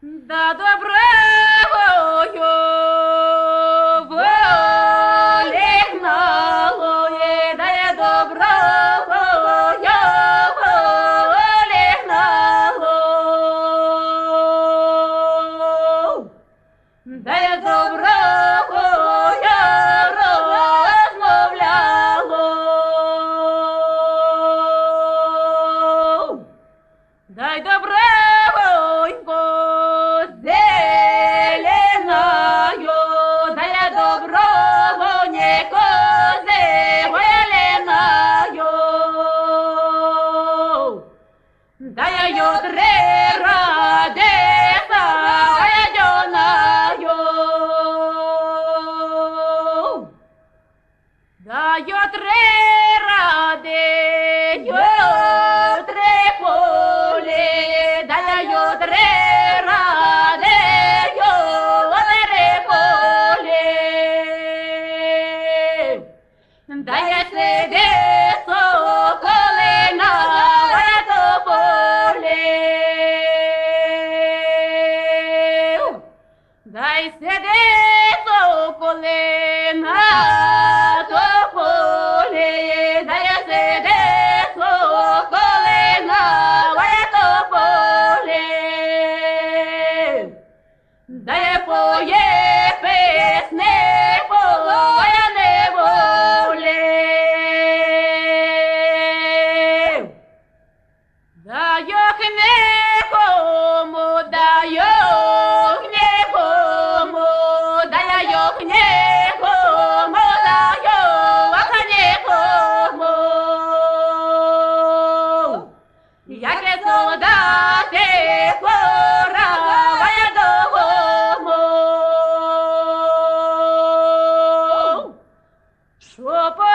Да доброго волі гнало, да я доброго волі гнало, да я доброго розмовляло, дай доброго да я ё три радеса, я дёнаю. Да ё три раде, ё три поле, да я ё три раде, ё три поле. Да я сиди соколина, дай сиди соколина, то поле, дай сиди соколина, то поле, дай поє пісни, поя не волі, даю книгому, даю яке солдати пораває дому, що по